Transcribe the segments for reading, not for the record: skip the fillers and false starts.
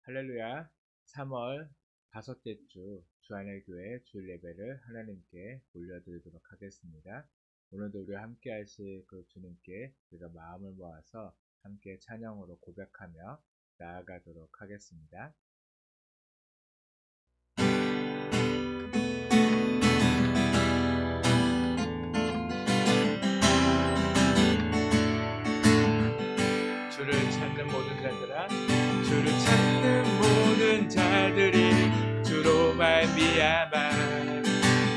할렐루야. 3월 다섯째 주 주안의교회 주일 예배를 하나님께 올려드리도록 하겠습니다. 오늘도 우리와 함께 하실 그 주님께 우리가 마음을 모아서 함께 찬양으로 고백하며 나아가도록 하겠습니다. 주를 찾는 모든 자들아, 주를 찾는 모든 자들이 주로 말미암아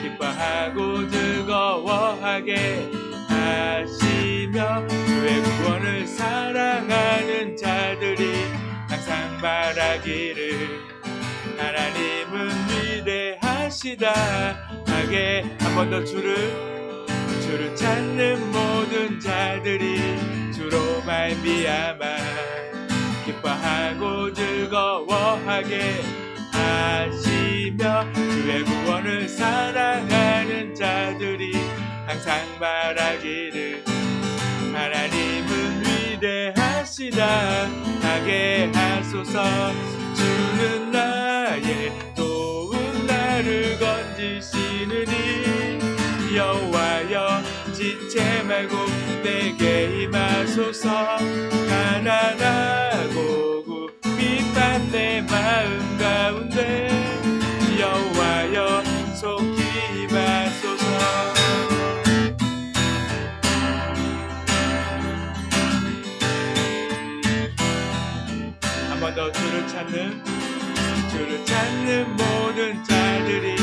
기뻐하고 즐거워하게 하시며, 주의 구원을 사랑하는 자들이 항상 말하기를 하나님은 위대하시다 하게. 한 번 더 주를 찾는 모든 자들이 주로 말미암아 기뻐하고 즐거워하게 하시며, 주의 구원을 사랑하는 자들이 항상 말하기를 하나님은 위대하시다 하게 하소서. 주는 나의 도움, 나를 건지시느니 여호와여, 지체 말고 내게 임하소서. 가난하고 굽이만 내 마음 가운데 여호와여, 속히 임하소서. 한 번 더 주를 찾는 모든 자들이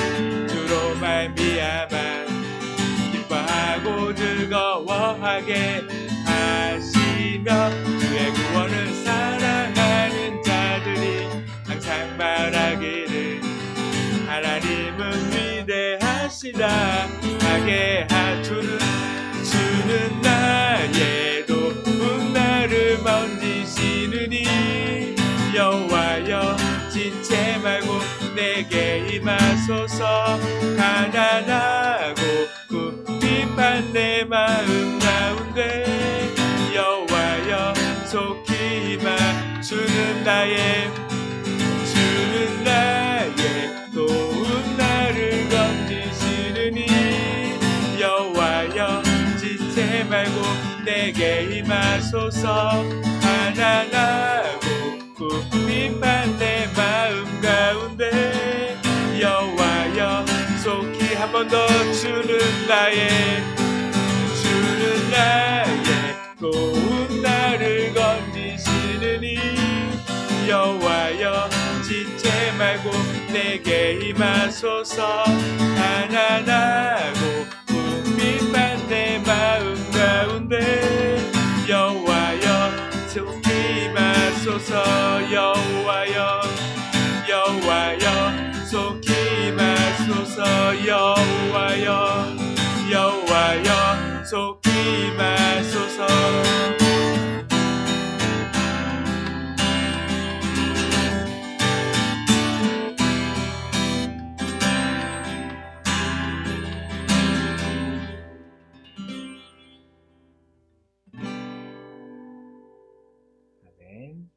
주로 말미암아 기뻐하고 즐거워하게 하시며, 주의 구원을 사랑하는 자들이 항상 말하기를 하나님은 위대하시다 하게 주는 나의 도움, 나를 만지시느니 여호와여, 지체 말고 내게 임하소서. 가난하고 굽이만 내 마음 가운데 여호와여, 속히 임하. 주는 나의 도움, 나를 건지시느니 여호와여, 지체 말고 내게 임하소서. 가난하고 굽이만 내 마음 가운데 여호와여, 속히. 한 번 더 주는 나의 도움, 나를 건지시느니 여호와여, 지체 말고 내게 임하소서. 가난하고 굽이만 내 마음 가운데 여호와여, 속히 임하소서. 여호와여, 속히 임하소서. 여호와여, 속히 임하소서. 아멘.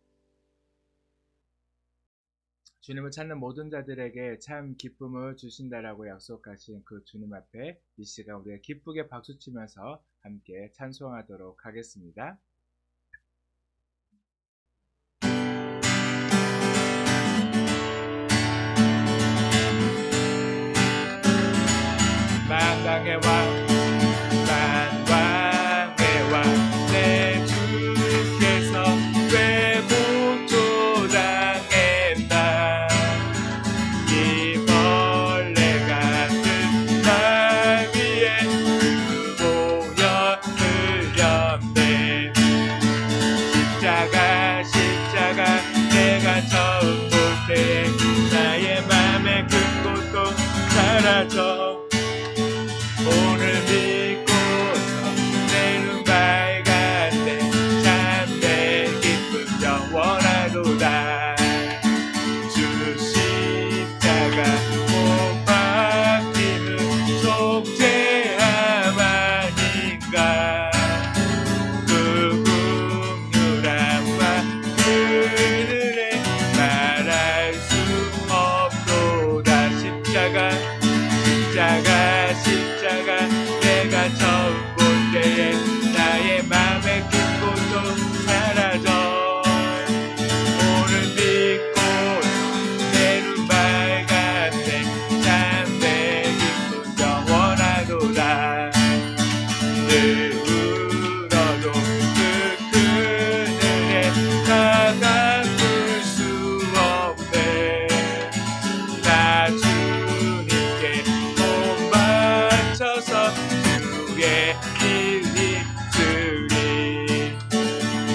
주님을 찾는 모든 자들에게 참 기쁨을 주신다라고 약속하신 그 주님 앞에 이 시간 우리가 기쁘게 박수치면서 함께 찬송하도록 하겠습니다. 만왕의 왕, 만왕의 왕, 내 주께서 왜고토 당했나. 이 벌레 같은 날 위에 그 보혈을 흘렸네. 십자가 내가 처음 볼 때 나의 맘에 큰 고통 사라져. 오늘 믿고서 내 눈 밝았네. 참 내 기쁨 영원하도다. 주 십자가 못 박히는 속죄함 아닌가. 그 국률함과 그늘에 말 십자가 내가 처음 볼 때에 나의 맘의 큰 고통 사라져 오늘 믿고서 내 눈 밝았네 참내 기쁨 영원하도다 늘 울어도 그 큰 은혜 다 갚을 수 없네 나 주님께 몸 바쳐서 주의 길 입으리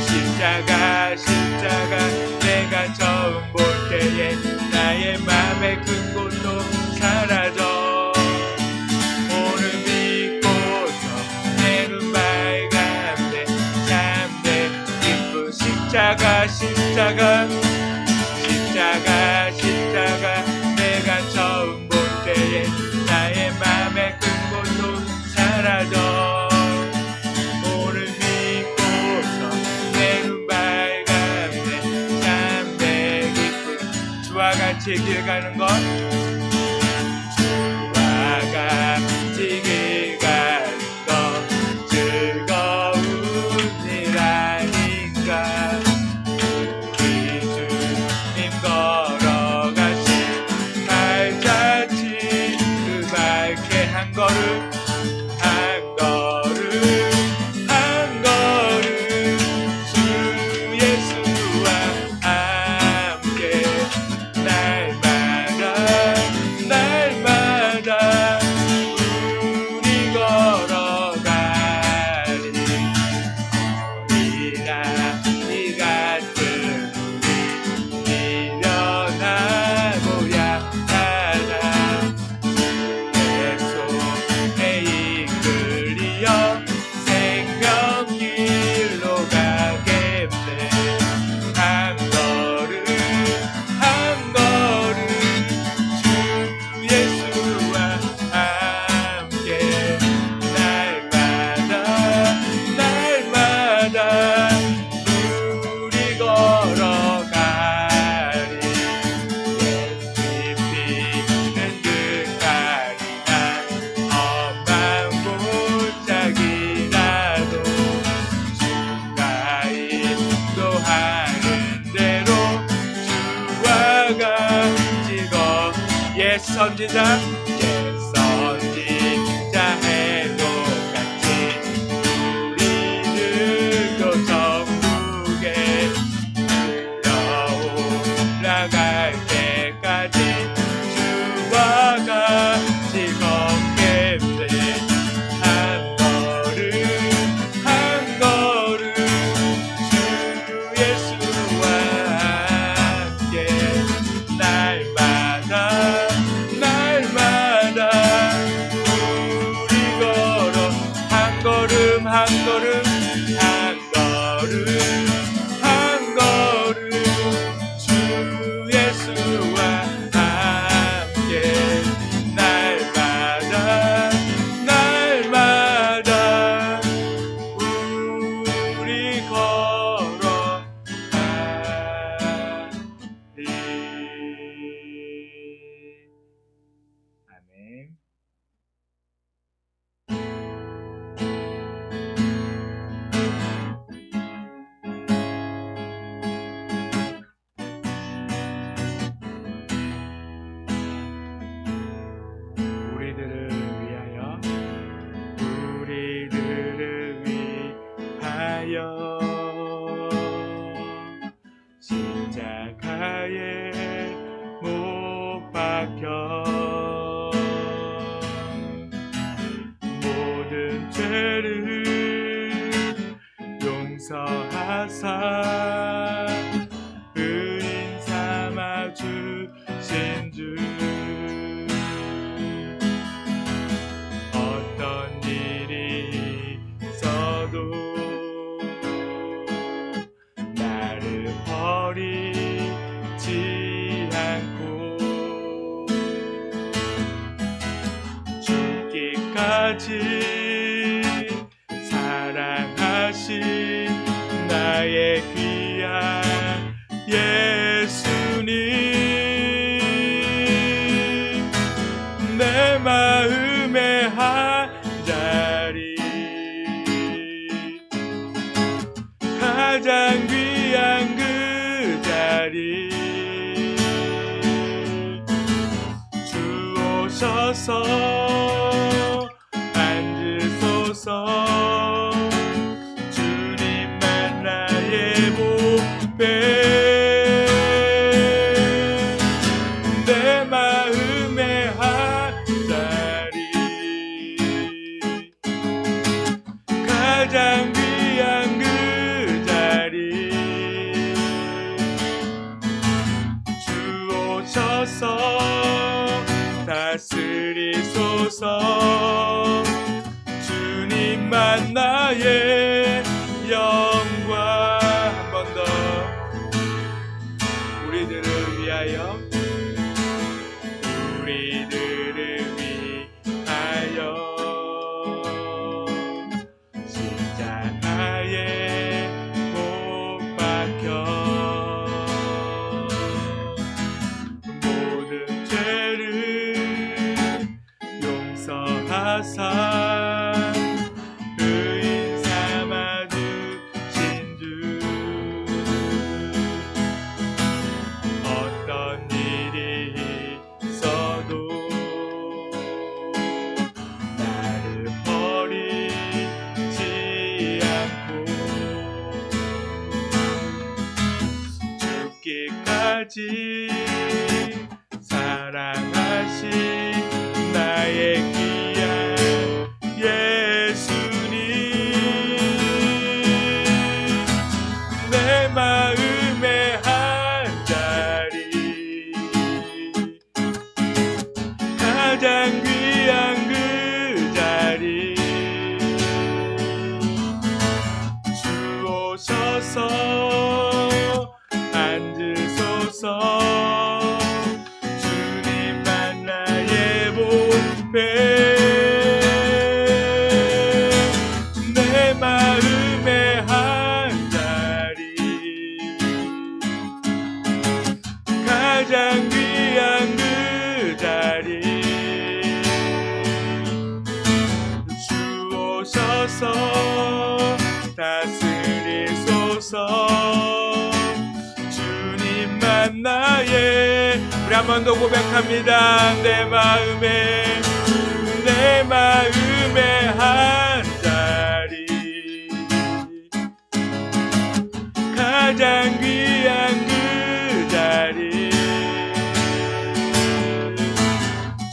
십자가 내가 처음 볼 때에 나의 맘의 큰 고통 사라져 오늘 믿고서 내 눈 밝았네 참내 기쁜 십자가 내가 처음 볼 때에 나의 맘의 큰 고통 사라져 오늘 믿고서 내 눈 밝았네 참내 기쁜 주와 같이 길 가는 것 주와 같이 길 가는 것 즐거운 일 아닌가 우리 주님 걸어가신 발자취 그 밝게 한 걸음 주 예수와 함께 날마다 우리 걸어가리 어린아이 같은 우리 미련하고 약하다 주의 손에 이끌리어 생명길로 가겠네 한 걸음 주 예수와 함께 날마다 우리 걸어가리 예수 피는 듯하리라 험한 골짜기라도 주가 인도하는 대로 주와 같이 옛 선지자 해독같이 우리들도 천국에 올라갈 때까지 주와 같이 걷겠네 한 걸음 주 예수와 함께 날마다 우리 걸어 한 걸음 주 예수와 함께 날마다 우리 걸어가리 아멘. 우리들을 위하여 십자가에 못 박혀 모든 죄를 용서하사 의인 삼아 주신 주 어떤 일이 있어도 나를 버리지 않고 죽기까지 사랑하신 나의 귀한 예수님 내 마음 주옵소서. 앉으소서. 주님만 나의 보배. 내 마음의 한자리, 가장 귀한 그 자리. 주오셔서 다스리소서. 주님만 나의 영광. 한 번 더 우리들을 위하여, 우리들을 위하여 십자가에 못 박혀 모든 죄를 용서하사 의인 삼아주신 주. 어떤 일이 있어도 나를 버리지 않고 죽기까지 사랑하신 나의 귀한 예수님. 내 마음의 한자리, 가장 귀한 그 자리. 주오셔서 앉으소서. 주님만 나의 보배. 내 마음의 한자리, 가장 귀한 그 자리. 주오셔서 다스리소서. 주님만 나의, 우리 한 번 더 고백합니다. 내 마음의 한자리, 가장 귀한 그 자리.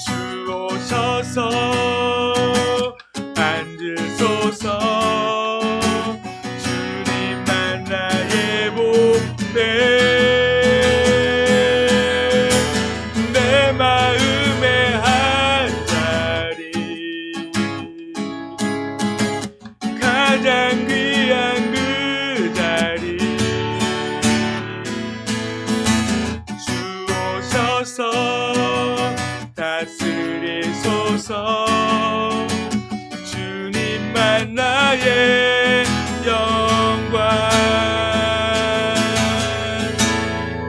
주오셔서 앉으소서. 주님만 나의 보배. 내 마음의 한자리, 가장 귀한 그 자리. 주오셔서 다스리소서. 주님만 나의 영광.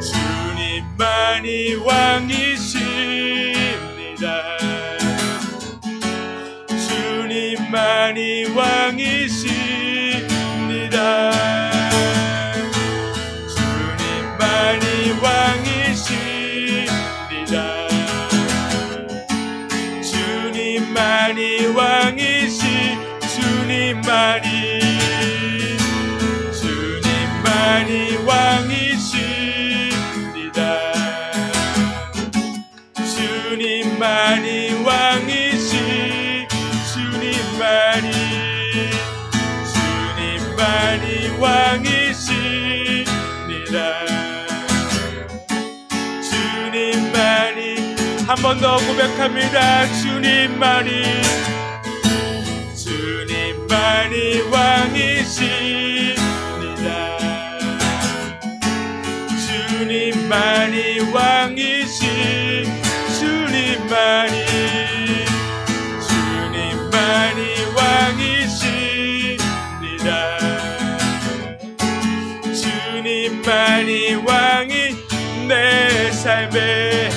주님만이 왕이십니다. 주님만이 왕이십니다. 주님만이 왕이십니다. 주님만이 왕이시, 주님만이 왕이십니다. 주님만이 왕이시, 주님만이 왕이십니다. 주님만이, 한 번 더 고백합니다. 주님만이 왕이십니다. 주님만이 왕이시, 주님만이 왕이십니다. 주님만이 왕이 내 삶에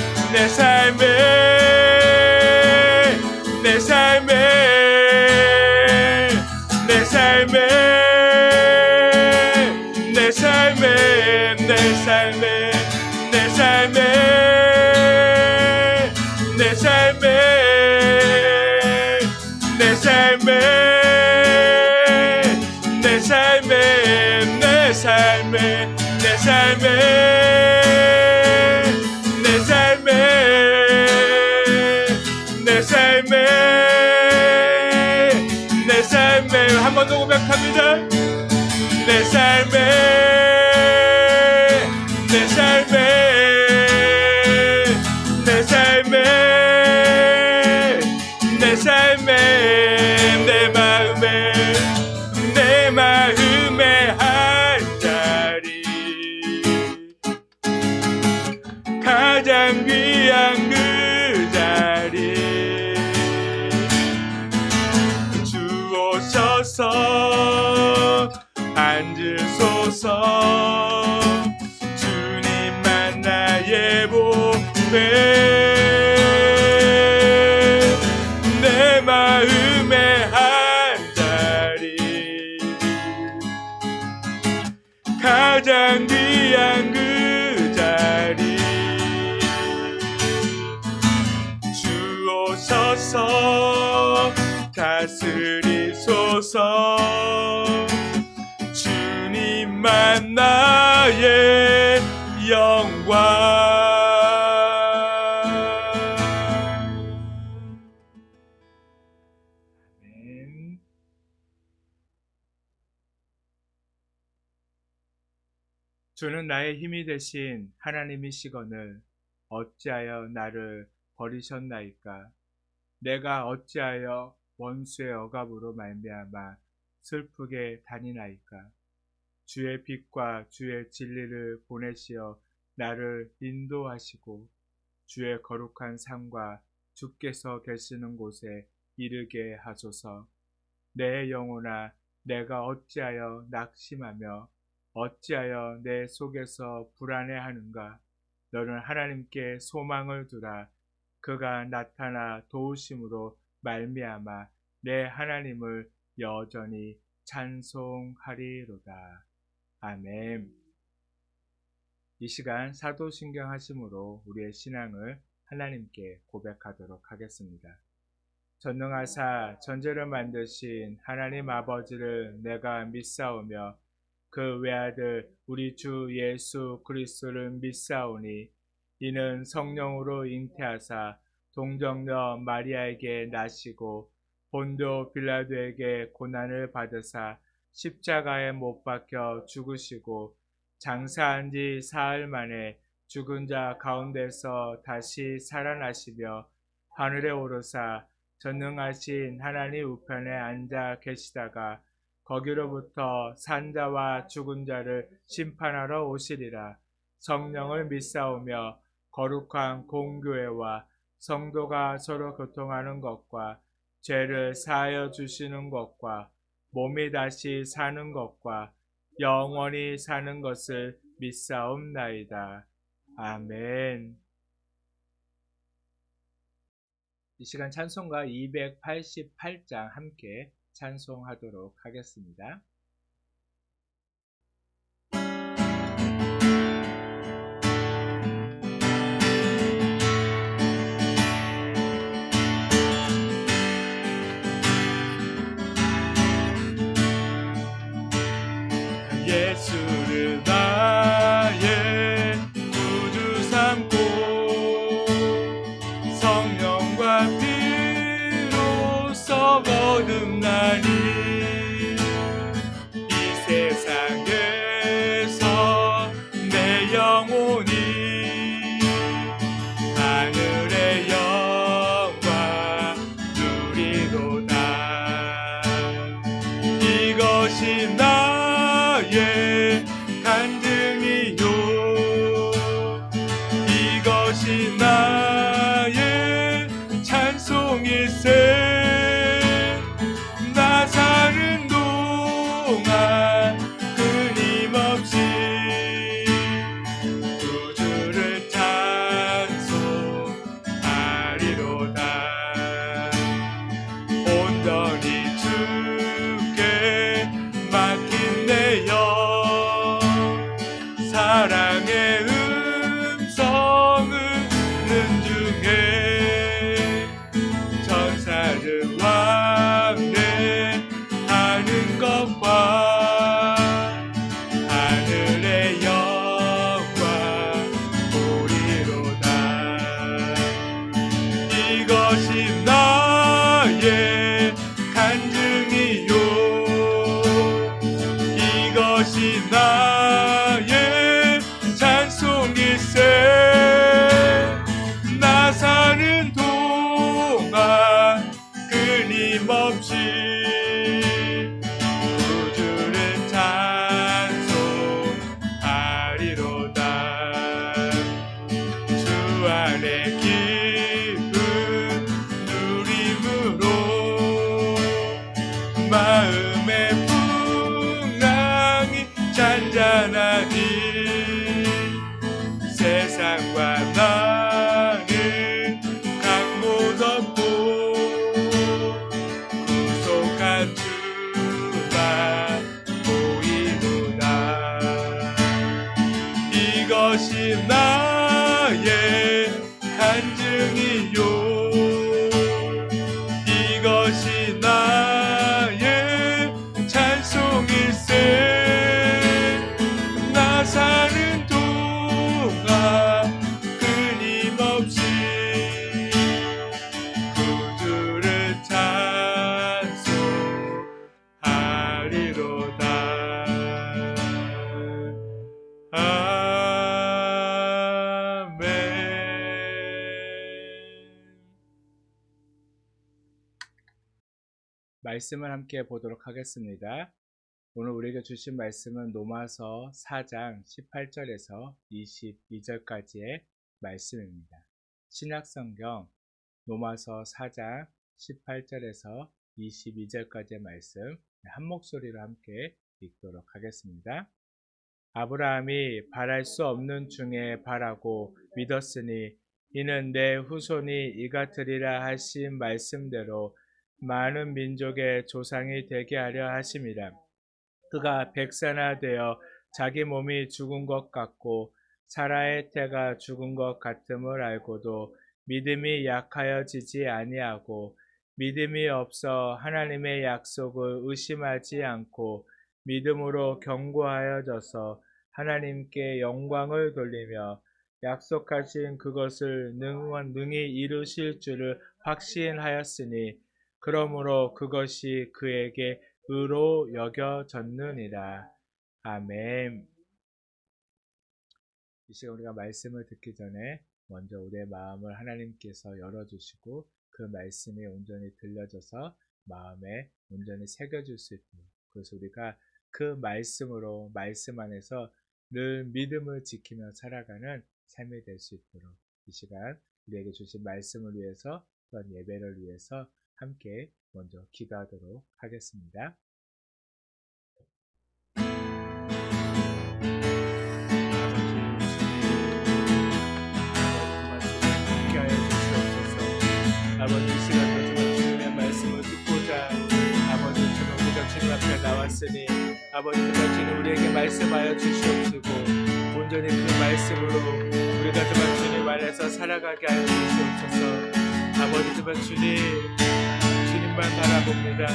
한 번 더 고백합니다. 내 마음의 한 자리, 가장 귀한 그 자리 주오셔서 앉으소서. 주님만 나의 보배, 내 마음의 한 자리, 가장 귀한 그 자리 주오셔서 다스리소서. 주님만 나의 영광. 아멘. 주는 나의 힘이 되신 하나님이시거늘 어찌하여 나를 버리셨나이까. 내가 어찌하여 원수의 억압으로 말미암아 슬프게 다니나이까. 주의 빛과 주의 진리를 보내시어 나를 인도하시고 주의 거룩한 산과 주께서 계시는 곳에 이르게 하소서. 내 영혼아, 내가 어찌하여 낙심하며 어찌하여 내 속에서 불안해하는가. 너는 하나님께 소망을 두라. 그가 나타나 도우심으로 말미암아 내 하나님을 여전히 찬송하리로다. 아멘. 이 시간 사도신경 하심으로 우리의 신앙을 하나님께 고백하도록 하겠습니다. 전능하사 전제를 만드신 하나님 아버지를 내가 믿사오며 그 외아들 우리 주 예수 그리스도를 믿사오니 이는 성령으로 잉태하사 동정녀 마리아에게 나시고 본도 빌라도에게 고난을 받으사 십자가에 못 박혀 죽으시고 장사한 지 사흘 만에 죽은 자 가운데서 다시 살아나시며 하늘에 오르사 전능하신 하나님 우편에 앉아 계시다가 거기로부터 산자와 죽은 자를 심판하러 오시리라. 성령을 믿사오며 거룩한 공교회와 성도가 서로 교통하는 것과 죄를 사하여 주시는 것과 몸이 다시 사는 것과 영원히 사는 것을 믿사옵나이다. 아멘. 이 시간 찬송가 288장 함께 찬송하도록 하겠습니다. 예수를 나의 구주 삼고 성령과 피로써 거듭나니 이 세상에서 내 영혼이 하늘의 영광 누리도다. 이것이 나의 간증이요, 이것이 나의 찬송일세. 나 사는 동안 끊임없이 구주를 찬송하리로다. 온전히 주께 맡긴 내 영, 사랑의 음성을 듣는 중에 천사들 왕래하는 것과 하늘의 영광 나의 간증이요 이것이 나의 찬송일세 나 사는 동안 끊임없이 구주를 찬송하리로다 주 안에 기쁨 누림으로 마음의 풍랑이 잔잔하니 세상과 나는 강못 없고 구속한 주만 보이노라 이것이 나의 간증이요 이것이 나의 찬송일세 나 사는 동안 끊임없이 구주를 찬송하리로다 아멘. 말씀을 함께 보도록 하겠습니다. 오늘 우리에게 주신 말씀은 로마서 4장 18절에서 22절까지의 말씀입니다. 신약성경 로마서 4장 18절에서 22절까지의 말씀 한 목소리로 함께 읽도록 하겠습니다. 아브라함이 바랄 수 없는 중에 바라고 믿었으니 이는 내 후손이 이같으리라 하신 말씀대로 많은 민족의 조상이 되게 하려 하심이라. 그가 백산화되어 자기 몸이 죽은 것 같고 사라의 태가 죽은 것 같음을 알고도 믿음이 약하여지지 아니하고 믿음이 없어 하나님의 약속을 의심하지 않고 믿음으로 견고하여져서 하나님께 영광을 돌리며 약속하신 그것을 능히 이루실 줄을 확신하였으니 그러므로 그것이 그에게 의로 여겨졌느니라. 아멘. 이 시간 우리가 말씀을 듣기 전에 먼저 우리의 마음을 하나님께서 열어주시고 그 말씀이 온전히 들려져서 마음에 온전히 새겨질 수 있도록 그래서 우리가 그 말씀으로 말씀 안에서 늘 믿음을 지키며 살아가는 삶이 될 수 있도록 이 시간 우리에게 주신 말씀을 위해서 또한 예배를 위해서 함께 먼저 기도하도록 하겠습니다. 아버지 이 시간도 정말 주님의 말씀을 듣고자 아버지 정말 우리가 주님 앞에 나왔으니 아버지 정말 주님 우리에게 말씀하여 주시옵시고 온전히 그 말씀으로 우리가 정말 주님 안에서 살아가게 하여 주시옵소서. 아버지 정말 주님만 바라봅니다.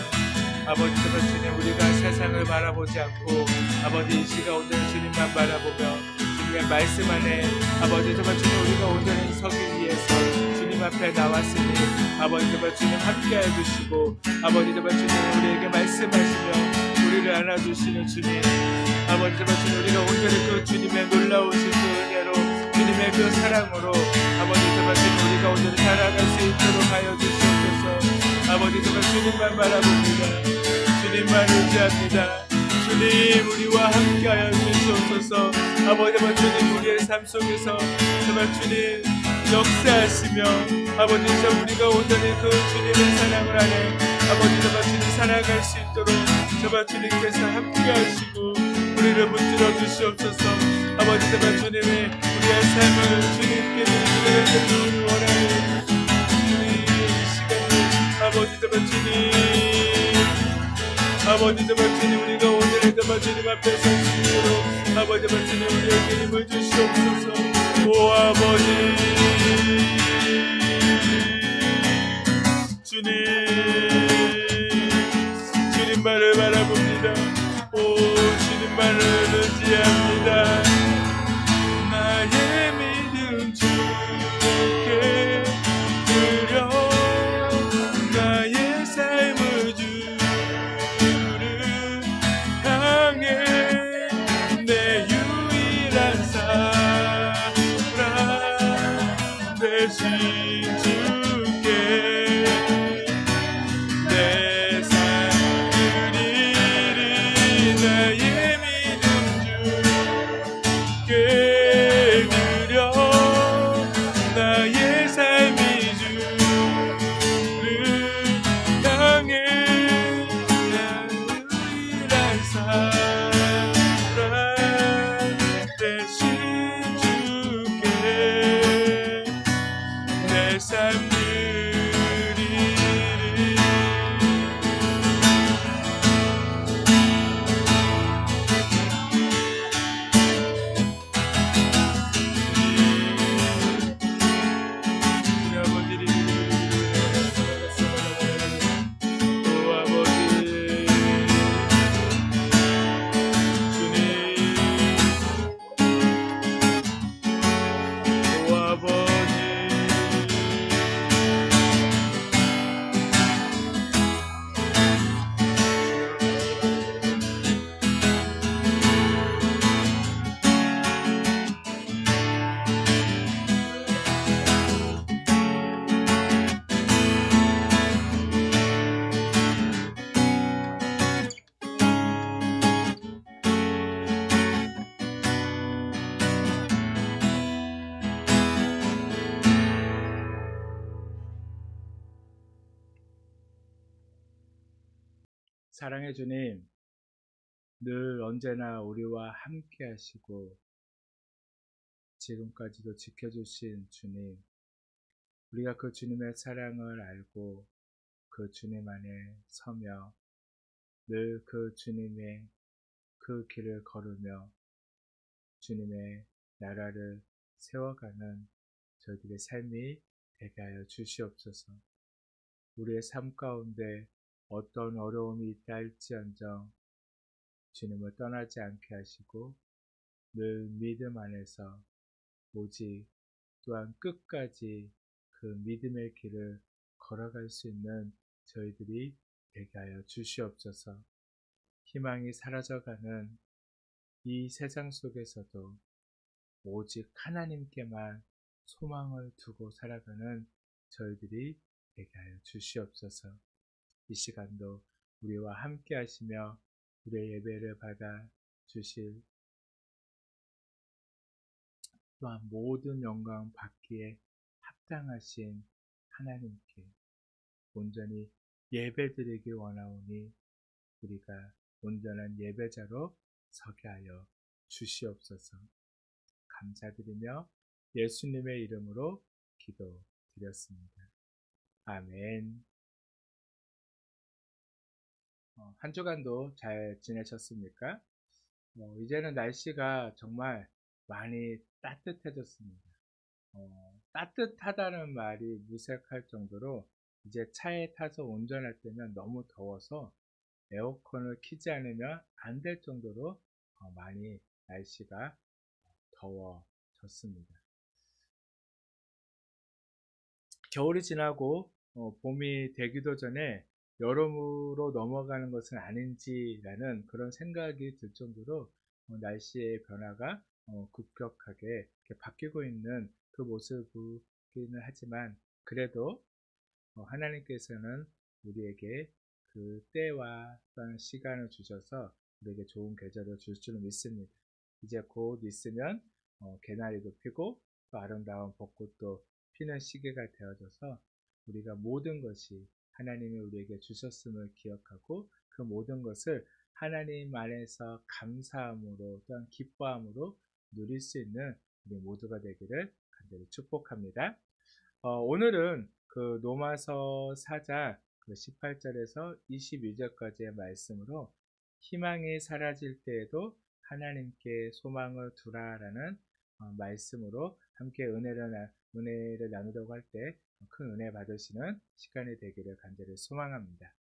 아버지 정말 주님 우리가 세상을 바라보지 않고 아버지 이 시간 온전히 주님만 바라보며 주님의 말씀 안에 아버지 정말 주님 우리가 온전히 서기 위해서 주님 앞에 나왔으니 아버지 정말 주님 함께해 주시고 아버지 정말 주님 우리에게 말씀하시며 우리를 안아주시는 주님 아버지 정말 주님 우리가 온전히 그 주님의 놀라우신 그 은혜로 주님의 그 사랑으로 아버지 정말 주님 우리가 온전히 살아갈 수 있도록 하여 주시옵소서. 아버지 정말 주님만 바라봅니다. 주님만 의지합니다. 주님 우리와 함께하여 주시옵소서. 아버지 정말 주님 우리의 삶 속에서 정말 주님 역사하시며 아버지 저 우리가 온전히 그 주님의 사랑을 안에 아버지 정말 주님 살아갈 수 있도록 정말 주님께서 함께하시고 우리를 붙들어 주시옵소서. 아버지 정말 주님의 우리의 삶을 주님께 드리는 원하는 주님 이 시간에 아버지 정말 주님 아버지 정말 주님 우리가 오늘의 정말 주님 앞에 설 수 있도록 아버지 정말 주님 우리에게 힘을 주시옵소서. 오 아버지 주님만을 바라봅니다. 오 주님만을 의지합니다. 나의 믿음 주께 드려 나의 사랑의 주님, 늘 언제나 우리와 함께 하시고 지금까지도 지켜주신 주님, 우리가 그 주님의 사랑을 알고 그 주님 안에 서며 늘 그 주님의 그 길을 걸으며 주님의 나라를 세워가는 저희들의 삶이 되게 하여 주시옵소서. 우리의 삶 가운데 어떤 어려움이 있다 할지언정 주님을 떠나지 않게 하시고 늘 믿음 안에서 오직 또한 끝까지 그 믿음의 길을 걸어갈 수 있는 저희들이 되게 하여 주시옵소서. 희망이 사라져가는 이 세상 속에서도 오직 하나님께만 소망을 두고 살아가는 저희들이 되게 하여 주시옵소서. 이 시간도 우리와 함께 하시며 우리의 예배를 받아 주실 또한 모든 영광 받기에 합당하신 하나님께 온전히 예배드리기 원하오니 우리가 온전한 예배자로 서게 하여 주시옵소서. 감사드리며 예수님의 이름으로 기도드렸습니다. 아멘. 한 주간도 잘 지내셨습니까? 이제는 날씨가 정말 많이 따뜻해졌습니다. 따뜻하다는 말이 무색할 정도로 이제 차에 타서 운전할 때는 너무 더워서 에어컨을 켜지 않으면 안 될 정도로 많이 날씨가 더워졌습니다. 겨울이 지나고 봄이 되기도 전에 여름으로 넘어가는 것은 아닌지라는 그런 생각이 들 정도로 날씨의 변화가 급격하게 이렇게 바뀌고 있는 그 모습이기는 하지만 그래도 하나님께서는 우리에게 그 때와 또한 시간을 주셔서 우리에게 좋은 계절을 줄 줄을 믿습니다. 이제 곧 있으면 개나리도 피고 또 아름다운 벚꽃도 피는 시기가 되어져서 우리가 모든 것이 하나님이 우리에게 주셨음을 기억하고 그 모든 것을 하나님 안에서 감사함으로 또한 기뻐함으로 누릴 수 있는 우리 모두가 되기를 간절히 축복합니다. 오늘은 그 로마서 4장 그 18절에서 22절까지의 말씀으로 희망이 사라질 때에도 하나님께 소망을 두라라는 말씀으로 함께 은혜를 나누려고 할 때 큰 은혜 받으시는 시간이 되기를 간절히 소망합니다.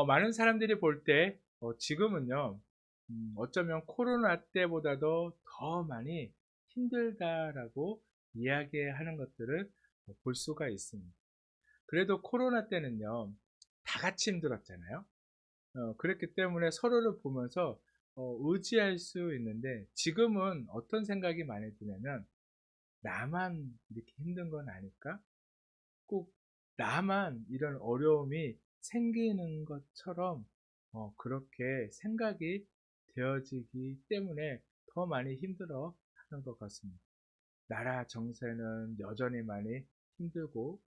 많은 사람들이 볼 때 지금은요 어쩌면 코로나 때보다도 더 많이 힘들다라고 이야기하는 것들을 볼 수가 있습니다. 그래도 코로나 때는요 다 같이 힘들었잖아요. 그랬기 때문에 서로를 보면서 의지할 수 있는데 지금은 어떤 생각이 많이 드냐면 나만 이렇게 힘든 건 아닐까? 꼭 나만 이런 어려움이 생기는 것처럼 그렇게 생각이 되어지기 때문에 더 많이 힘들어 하는 것 같습니다. 나라 정세는 여전히 많이 힘들고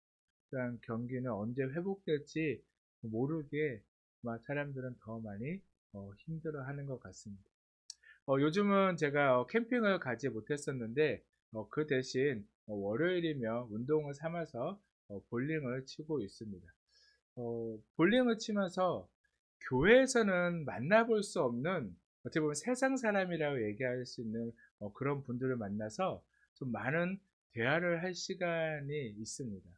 또한 경기는 언제 회복될지 모르게 사람들은 더 많이 힘들어 하는 것 같습니다. 요즘은 제가 캠핑을 가지 못했었는데 그 대신 월요일이며 운동을 삼아서 볼링을 치고 있습니다. 볼링을 치면서 교회에서는 만나볼 수 없는 어떻게 보면 세상 사람이라고 얘기할 수 있는 그런 분들을 만나서 좀 많은 대화를 할 시간이 있습니다.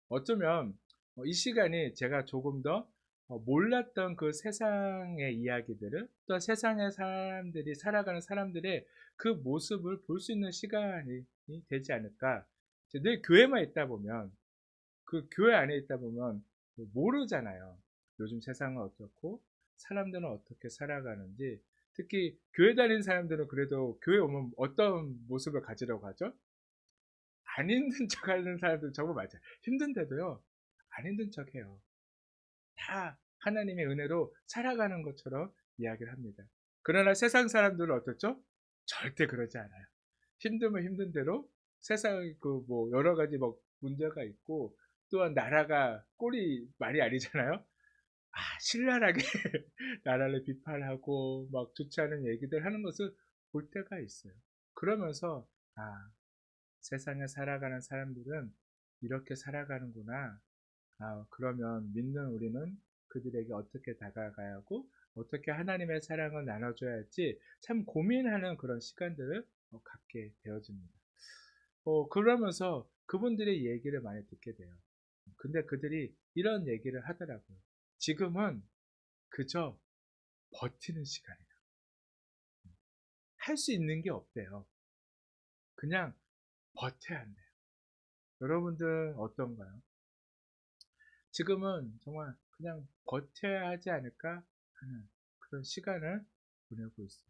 어쩌면 이 시간이 제가 조금 더 몰랐던 그 세상의 이야기들을 또 세상의 사람들이 살아가는 사람들의 그 모습을 볼 수 있는 시간이 되지 않을까. 늘 교회만 있다 보면 그 교회 안에 있다 보면 모르잖아요. 요즘 세상은 어떻고 사람들은 어떻게 살아가는지. 특히 교회 다니는 사람들은 그래도 교회 오면 어떤 모습을 가지려고 하죠? 안 힘든 척 하는 사람들 정말 맞아요. 힘든데도요 안 힘든 척 해요. 다 하나님의 은혜로 살아가는 것처럼 이야기를 합니다. 그러나 세상 사람들은 어떻죠? 절대 그러지 않아요. 힘들면 힘든 대로 세상에 그 뭐 여러 가지 뭐 문제가 있고 또한 나라가 꼴이 말이 아니잖아요. 신랄하게 나라를 비판하고 막 좋지 않은 얘기들 하는 것을 볼 때가 있어요. 그러면서 세상에 살아가는 사람들은 이렇게 살아가는구나. 그러면 믿는 우리는 그들에게 어떻게 다가가야 하고 어떻게 하나님의 사랑을 나눠줘야 할지 참 고민하는 그런 시간들을 갖게 되어집니다. 그러면서 그분들의 얘기를 많이 듣게 돼요. 근데 그들이 이런 얘기를 하더라고요. 지금은 그저 버티는 시간이다. 할 수 있는 게 없대요. 그냥 버텨야 한대요. 여러분들 어떤가요? 지금은 정말 그냥 버텨야 하지 않을까 하는 그런 시간을 보내고 있어요.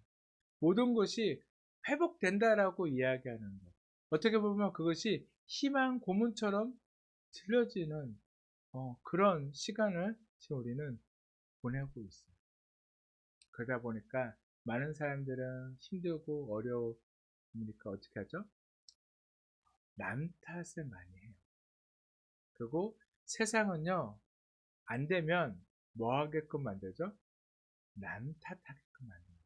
모든 것이 회복된다라고 이야기하는 것. 어떻게 보면 그것이 희망 고문처럼 들려지는 그런 시간을 지금 우리는 보내고 있어요. 그러다 보니까 많은 사람들은 힘들고 어려우니까 어떻게 하죠? 남 탓을 많이 해요. 그리고 세상은요, 안 되면 뭐 하게끔 만들죠? 남 탓하게끔 만들어요.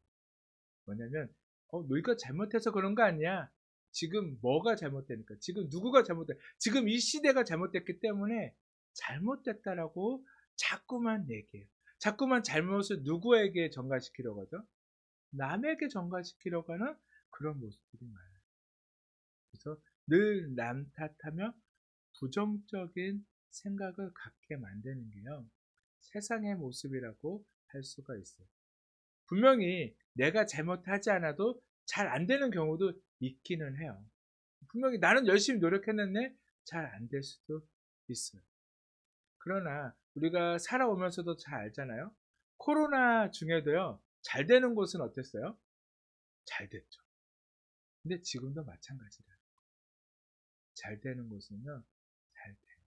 뭐냐면, 너희가 잘못해서 그런 거 아니야. 지금 뭐가 잘못되니까. 지금 누구가 잘못돼. 지금 이 시대가 잘못됐기 때문에 잘못됐다라고 자꾸만 얘기해요. 자꾸만 잘못을 누구에게 전가시키려고 하죠? 남에게 전가시키려고 하는 그런 모습들이 많아요. 그래서 늘 남 탓하며 부정적인 생각을 갖게 만드는 게요. 세상의 모습이라고 할 수가 있어요. 분명히 내가 잘못하지 않아도 잘 안 되는 경우도 있기는 해요. 분명히 나는 열심히 노력했는데 잘 안 될 수도 있어요. 그러나 우리가 살아오면서도 잘 알잖아요. 코로나 중에도요. 잘 되는 곳은 어땠어요? 잘 됐죠. 근데 지금도 마찬가지다. 잘 되는 곳은요. 잘 돼요.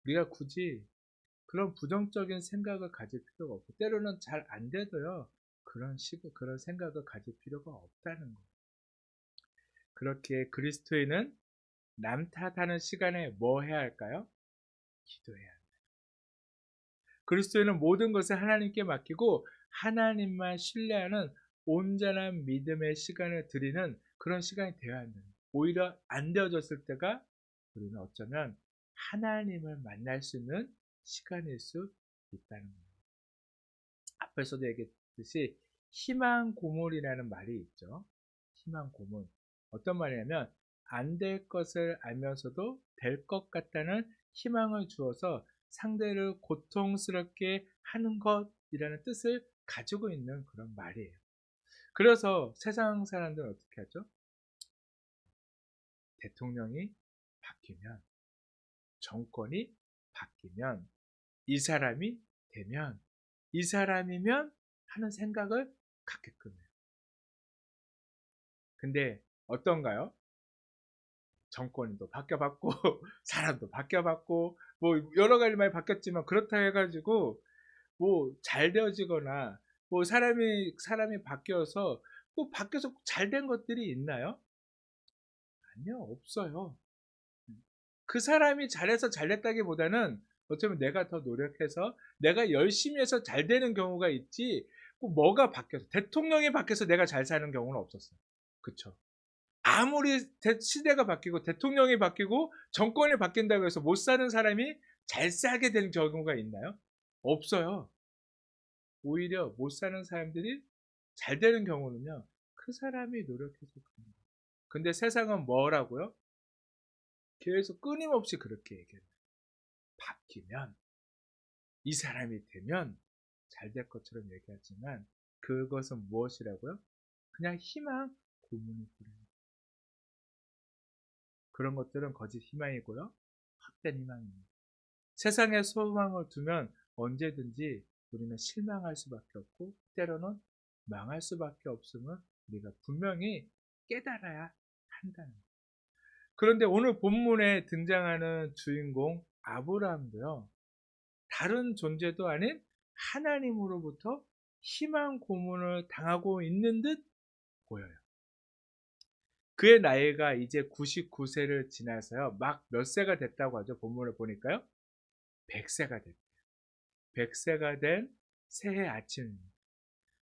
우리가 굳이 그런 부정적인 생각을 가질 필요가 없고 때로는 잘 안 돼도요. 그런 생각을 가질 필요가 없다는 거예요. 그렇게 그리스도인은 남 탓하는 시간에 뭐 해야 할까요? 기도해야 합니다. 그리스도인은 모든 것을 하나님께 맡기고 하나님만 신뢰하는 온전한 믿음의 시간을 드리는 그런 시간이 되어야 한다. 오히려 안 되어졌을 때가 우리는 어쩌면 하나님을 만날 수 있는 시간일 수 있다는 거예요. 앞에서도 얘기했듯이 희망 고물이라는 말이 있죠. 희망 고물. 어떤 말이냐면 안 될 것을 알면서도 될 것 같다는 희망을 주어서 상대를 고통스럽게 하는 것이라는 뜻을 가지고 있는 그런 말이에요. 그래서 세상 사람들은 어떻게 하죠? 대통령이 바뀌면, 정권이 바뀌면, 이 사람이 되면, 이 사람이면 하는 생각을 갖게끔 해요. 근데 어떤가요? 정권도 바뀌어봤고 사람도 바뀌어봤고 뭐 여러 가지 많이 바뀌었지만 그렇다 해가지고 뭐 잘 되어지거나 뭐 사람이 바뀌어서 뭐 바뀌어서 잘 된 것들이 있나요? 아니요, 없어요. 그 사람이 잘해서 잘 됐다기보다는 어쩌면 내가 더 노력해서 내가 열심히 해서 잘 되는 경우가 있지 꼭 뭐가 바뀌어서 대통령이 바뀌어서 내가 잘 사는 경우는 없었어요. 그쵸? 아무리 시대가 바뀌고 대통령이 바뀌고 정권이 바뀐다고 해서 못 사는 사람이 잘 살게 되는 경우가 있나요? 없어요. 오히려 못 사는 사람들이 잘 되는 경우는요. 그 사람이 노력해서 그런 거예요. 근데 세상은 뭐라고요? 계속 끊임없이 그렇게 얘기해요. 바뀌면 이 사람이 되면 잘 될 것처럼 얘기하지만 그것은 무엇이라고요? 그냥 희망 고문일 뿐입니다. 그런 것들은 거짓 희망이고요. 헛된 희망입니다. 세상에 소망을 두면 언제든지 우리는 실망할 수밖에 없고 때로는 망할 수밖에 없음을 우리가 분명히 깨달아야 한다는 거예요. 그런데 오늘 본문에 등장하는 주인공 아브라함도요. 다른 존재도 아닌 하나님으로부터 희망 고문을 당하고 있는 듯 보여요. 그의 나이가 이제 99세를 지나서요. 막 몇 세가 됐다고 하죠. 본문을 보니까요. 100세가 됐대요. 100세가 된 새해 아침입니다.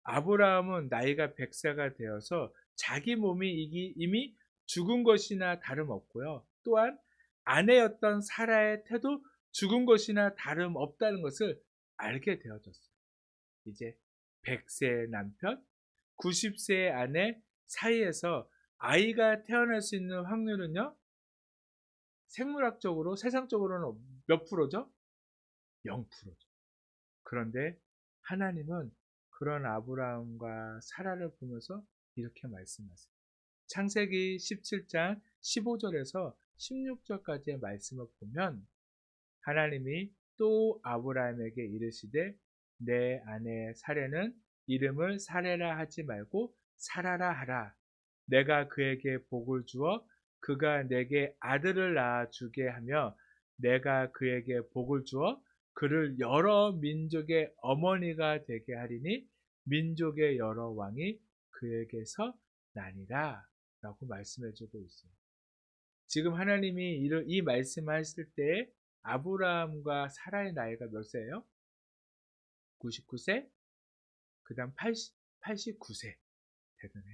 아브라함은 나이가 100세가 되어서 자기 몸이 이미 죽은 것이나 다름없고요. 또한 아내였던 사라의 태도 죽은 것이나 다름없다는 것을 알게 되어졌어요. 이제 100세의 남편, 90세의 아내 사이에서 아이가 태어날 수 있는 확률은요, 생물학적으로, 세상적으로는 몇 프로죠? 0%죠. 그런데 하나님은 그런 아브라함과 사라를 보면서 이렇게 말씀하세요. 창세기 17장 15절에서 16절까지의 말씀을 보면 하나님이 또 아브라함에게 이르시되 내 아내 사레는 이름을 사레라 하지 말고 사라라 하라. 내가 그에게 복을 주어 그가 내게 아들을 낳아 주게 하며 내가 그에게 복을 주어 그를 여러 민족의 어머니가 되게 하리니 민족의 여러 왕이 그에게서 나니라 라고 말씀해 주고 있어요. 지금 하나님이 이 말씀을 하실 때 아브라함과 사라의 나이가 몇 세예요? 99세? 그 다음 89세 되더네.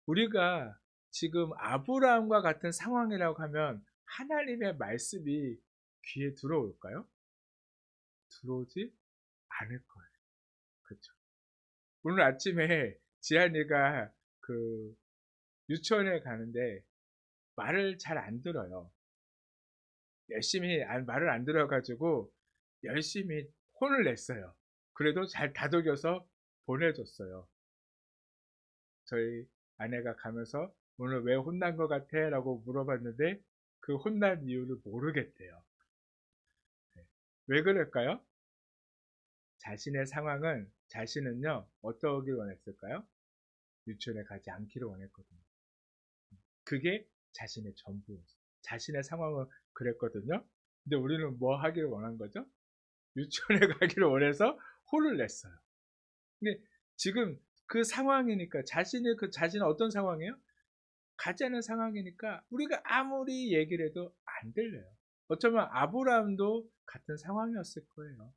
우리가 지금 아브라함과 같은 상황이라고 하면 하나님의 말씀이 귀에 들어올까요? 들어오지 않을 거예요. 그렇죠? 오늘 아침에 지한이가 그 유치원에 가는데 말을 잘 안 들어요. 열심히 말을 안 들어가지고 열심히 혼을 냈어요. 그래도 잘 다독여서 보내줬어요. 저희 아내가 가면서 오늘 왜 혼난 것 같아? 라고 물어봤는데 그 혼난 이유를 모르겠대요. 왜 그럴까요? 자신의 상황은 자신은요 어떠길 원했을까요? 유치원에 가지 않기를 원했거든요. 그게 자신의 전부였어요. 자신의 상황은 그랬거든요. 근데 우리는 뭐 하기를 원한 거죠? 유치원에 가기를 원해서 혼을 냈어요. 근데 지금 그 상황이니까 자신은 어떤 상황이에요? 가짜는 상황이니까 우리가 아무리 얘기를 해도 안 들려요. 어쩌면 아브라함도 같은 상황이었을 거예요.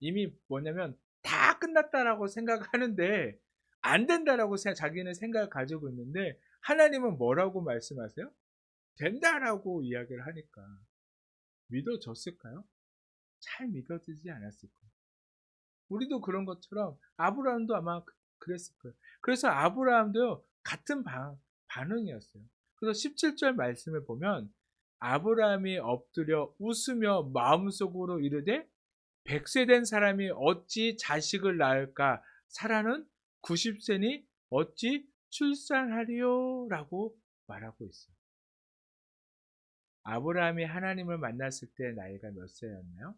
이미 뭐냐면 다 끝났다라고 생각하는데 안 된다라고 자기는 생각을 가지고 있는데 하나님은 뭐라고 말씀하세요? 된다라고 이야기를 하니까 믿어졌을까요? 잘 믿어지지 않았을 거예요. 우리도 그런 것처럼 아브라함도 아마 그랬을 거예요. 그래서 아브라함도요 같은 반응이었어요. 그래서 17절 말씀을 보면 아브라함이 엎드려 웃으며 마음속으로 이르되 100세 된 사람이 어찌 자식을 낳을까? 사라는 90세니 어찌 출산하리요? 라고 말하고 있어요. 아브라함이 하나님을 만났을 때 나이가 몇 세였나요?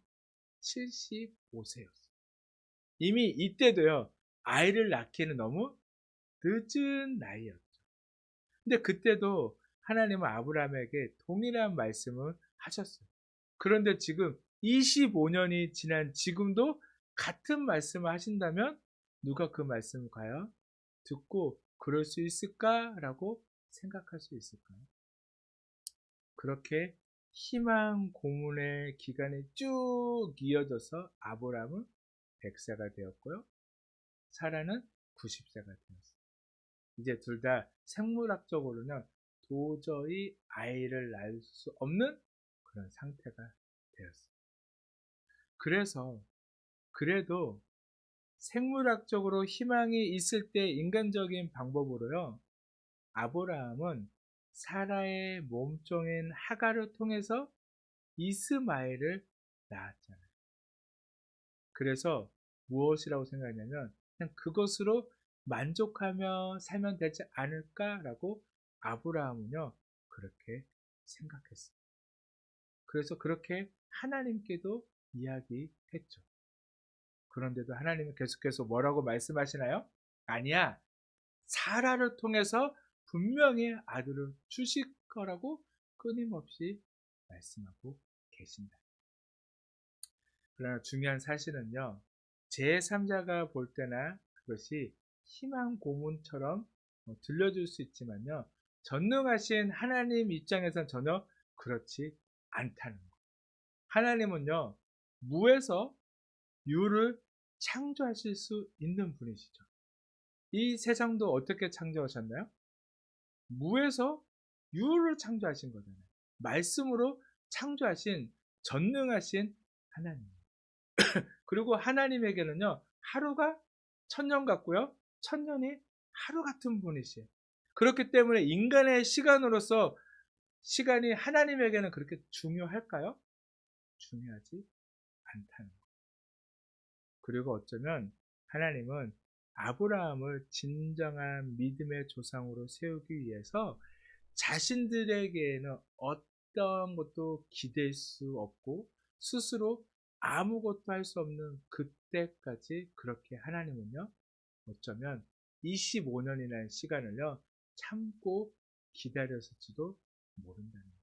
75세였어요. 이미 이때도요, 아이를 낳기는 너무 늦은 나이였죠. 근데 그때도 하나님은 아브라함에게 동일한 말씀을 하셨어요. 그런데 지금 25년이 지난 지금도 같은 말씀을 하신다면 누가 그 말씀을 과연 듣고 그럴 수 있을까라고 생각할 수 있을까요? 그렇게 희망 고문의 기간이 쭉 이어져서 아브라함은 100세가 되었고요. 사라는 90세가 되었어요. 이제 둘 다 생물학적으로는 도저히 아이를 낳을 수 없는 그런 상태가 되었어요. 그래서 그래도 생물학적으로 희망이 있을 때 인간적인 방법으로요. 아브라함은 사라의 몸종인 하가를 통해서 이스마엘을 낳았잖아요. 그래서 무엇이라고 생각하냐면 그냥 그것으로 만족하며 살면 되지 않을까라고 아브라함은요 그렇게 생각했어요. 그래서 그렇게 하나님께도 이야기했죠. 그런데도 하나님은 계속해서 뭐라고 말씀하시나요? 아니야. 사라를 통해서 분명히 아들을 주실 거라고 끊임없이 말씀하고 계신다. 그러나 중요한 사실은요. 제3자가 볼 때나 그것이 희망 고문처럼 들려줄 수 있지만요. 전능하신 하나님 입장에선 전혀 그렇지 않다는 거. 하나님은요. 무에서 유를 창조하실 수 있는 분이시죠. 이 세상도 어떻게 창조하셨나요? 무에서 유를 창조하신 거잖아요. 말씀으로 창조하신 전능하신 하나님. 그리고 하나님에게는요, 하루가 천년 같고요, 천년이 하루 같은 분이시에요. 그렇기 때문에 인간의 시간으로서 시간이 하나님에게는 그렇게 중요할까요? 중요하지 않다는 거. 그리고 어쩌면 하나님은 아브라함을 진정한 믿음의 조상으로 세우기 위해서 자신들에게는 어떤 것도 기댈 수 없고 스스로 아무것도 할 수 없는 그때까지 그렇게 하나님은요, 어쩌면 25년이라는 시간을요, 참고 기다렸을지도 모른다는 거예요.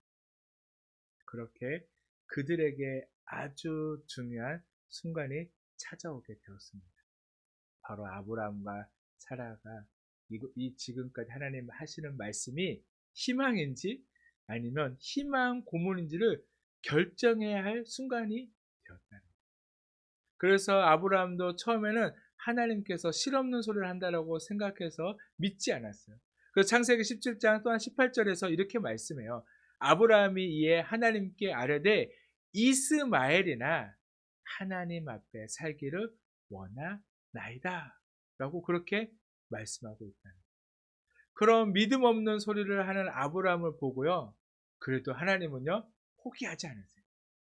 그렇게 그들에게 아주 중요한 순간이 찾아오게 되었습니다. 바로 아브라함과 사라가 이 지금까지 하나님 하시는 말씀이 희망인지 아니면 희망 고문인지를 결정해야 할 순간이 되었다는 거예요. 그래서 아브라함도 처음에는 하나님께서 실없는 소리를 한다라고 생각해서 믿지 않았어요. 그래서 창세기 17장 또한 18절에서 이렇게 말씀해요. 아브라함이 이에 하나님께 아뢰되 이스마엘이나 하나님 앞에 살기를 원하나이다 라고 그렇게 말씀하고 있다는 거예요. 그런 믿음 없는 소리를 하는 아브라함을 보고요, 그래도 하나님은요 포기하지 않으세요.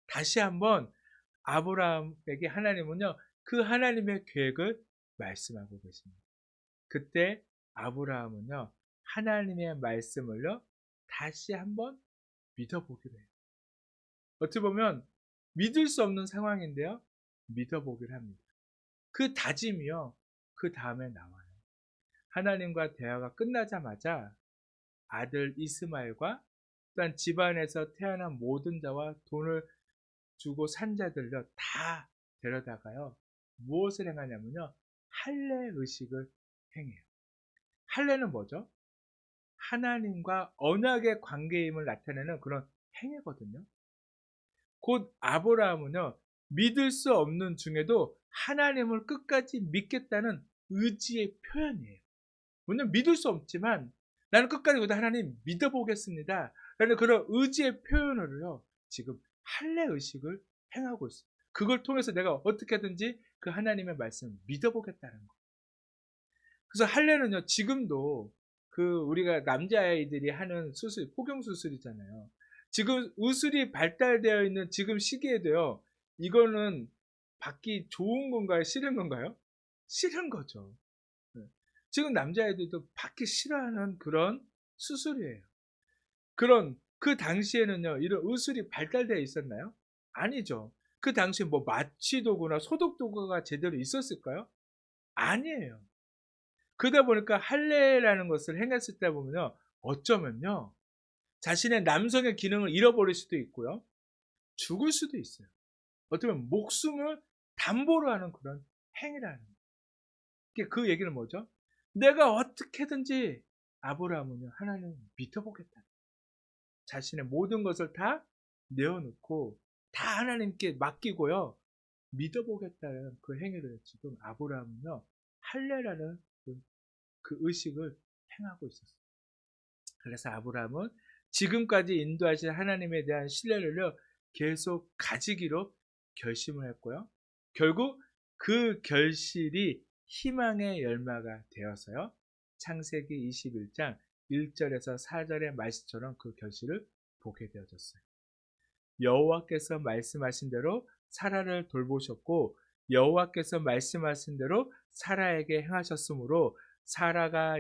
다시 한번 아브라함에게 하나님은요, 그 하나님의 계획을 말씀하고 계십니다. 그때 아브라함은요, 하나님의 말씀을요, 다시 한번 믿어보기로 해요. 어떻게 보면 믿을 수 없는 상황인데요, 믿어보기로 합니다. 그 다짐이요, 그 다음에 나와요. 하나님과 대화가 끝나자마자 아들 이스마엘과 또한 집안에서 태어난 모든 자와 돈을 주고 산 자들요 다 데려다가요, 무엇을 행하냐면요, 할례 의식을 행해요. 할례는 뭐죠? 하나님과 언약의 관계임을 나타내는 그런 행위거든요. 곧 아브라함은요, 믿을 수 없는 중에도 하나님을 끝까지 믿겠다는 의지의 표현이에요. 물론 믿을 수 없지만 나는 끝까지 하나님 믿어보겠습니다 라는 그런 의지의 표현으로요, 지금 할례 의식을 행하고 있어요. 그걸 통해서 내가 어떻게든지 그 하나님의 말씀을 믿어보겠다는 거. 그래서 할례는요, 지금도 그 우리가 남자아이들이 하는 수술, 포경 수술이잖아요. 지금 의술이 발달되어 있는 지금 시기에도요, 이거는 받기 좋은 건가요? 싫은 건가요? 싫은 거죠. 지금 남자애들도 받기 싫어하는 그런 수술이에요. 그런 그 당시에는요, 이런 의술이 발달되어 있었나요? 아니죠. 그 당시에 뭐 마취도구나 소독도구가 제대로 있었을까요? 아니에요. 그러다 보니까 할례라는 것을 행했을 때 보면요, 어쩌면요, 자신의 남성의 기능을 잃어버릴 수도 있고요, 죽을 수도 있어요. 어쩌면 목숨을 담보로 하는 그런 행위라는 거예요. 그 얘기는 뭐죠? 내가 어떻게든지 아브라함은요, 하나님을 믿어보겠다. 자신의 모든 것을 다 내어놓고 다 하나님께 맡기고요, 믿어보겠다는 그 행위를 지금 아브라함은요, 할례라는 그 의식을 행하고 있었어요. 그래서 아브라함은 지금까지 인도하신 하나님에 대한 신뢰를 계속 가지기로 결심을 했고요, 결국 그 결실이 희망의 열매가 되어서요, 창세기 21장 1절에서 4절의 말씀처럼 그 결실을 보게 되어졌어요. 여호와께서 말씀하신 대로 사라를 돌보셨고 여호와께서 말씀하신 대로 사라에게 행하셨으므로 사라가